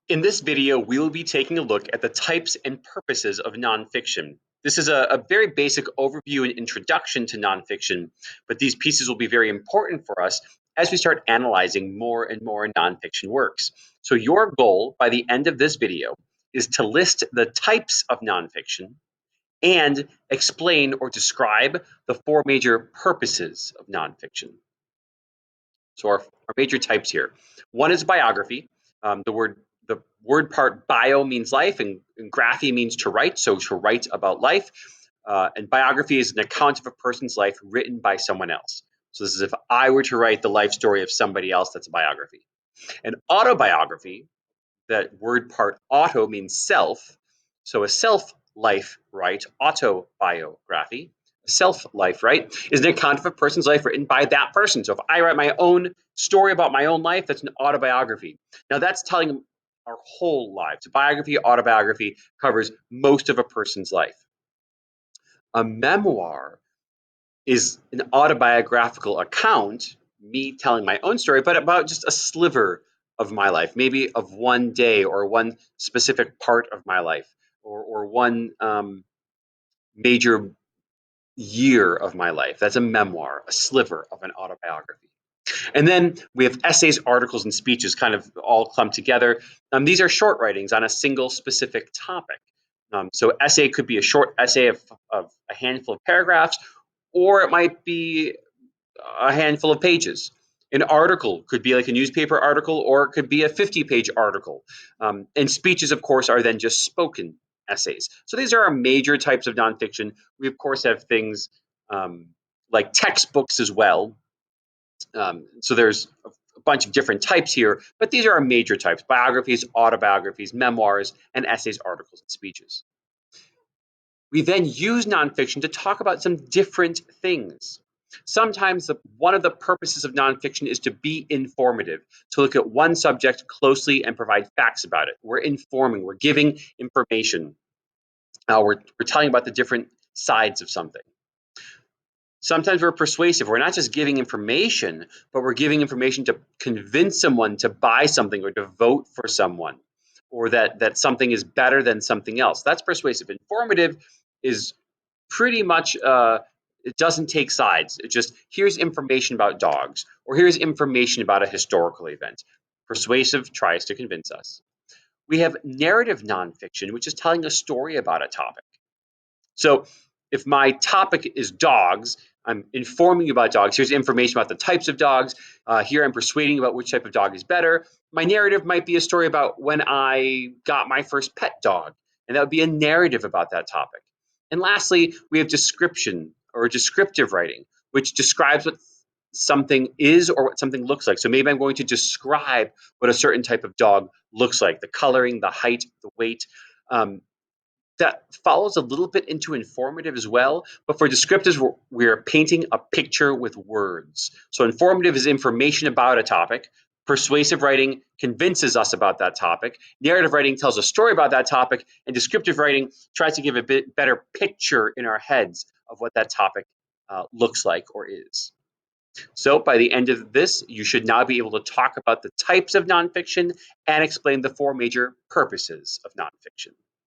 In this video, we will be taking a look at the types and purposes of nonfiction. This is a very basic overview and introduction to nonfiction, but these pieces will be very important for us as we start analyzing more and more nonfiction works. So your goal by the end of this video is to list the types of nonfiction and explain or describe the four major purposes of nonfiction. So our major types here. One is biography. The word part bio means life, and graphy means to write. So to write about life, and biography is an account of a person's life written by someone else. So this is if I were to write the life story of somebody else, that's a biography. An autobiography, that word part auto means self. So a self life right, autobiography, self life right, is an account of a person's life written by that person. So if I write my own story about my own life, that's an autobiography. Now that's telling our whole lives. Biography, autobiography covers most of a person's life. A memoir is an autobiographical account, me telling my own story, but about just a sliver of my life, maybe of one day or one specific part of my life, or one major year of my life. That's a memoir, a sliver of an autobiography. And then we have essays, articles, and speeches kind of all clumped together. These are short writings on a single specific topic. So essay could be a short essay of a handful of paragraphs, or it might be a handful of pages. An article could be like a newspaper article, or it could be a 50-page article. And speeches, of course, are then just spoken essays. So these are our major types of nonfiction. We, of course, have things like textbooks as well. So there's a bunch of different types here, but these are our major types: biographies, autobiographies, memoirs, and essays, articles, and speeches. We then use nonfiction to talk about some different things. Sometimes one of the purposes of nonfiction is to be informative, to look at one subject closely and provide facts about it. We're informing, we're giving information. We're telling about the different sides of something. Sometimes we're persuasive. We're not just giving information, but we're giving information to convince someone to buy something or to vote for someone, or that something is better than something else. That's persuasive. Informative is pretty much, it doesn't take sides. It just, here's information about dogs, or here's information about a historical event. Persuasive tries to convince us. We have narrative nonfiction, which is telling a story about a topic. So if my topic is dogs, I'm informing you about dogs. Here's information about the types of dogs. Here I'm persuading you about which type of dog is better. My narrative might be a story about when I got my first pet dog, and that would be a narrative about that topic. And lastly, we have description or descriptive writing, which describes what something is or what something looks like. So maybe I'm going to describe what a certain type of dog looks like: the coloring, the height, the weight. That follows a little bit into informative as well, but for descriptives, we're painting a picture with words. So informative is information about a topic. Persuasive writing convinces us about that topic. Narrative writing tells a story about that topic, and descriptive writing tries to give a bit better picture in our heads of what that topic looks like or is. So by the end of this, you should now be able to talk about the types of nonfiction and explain the four major purposes of nonfiction.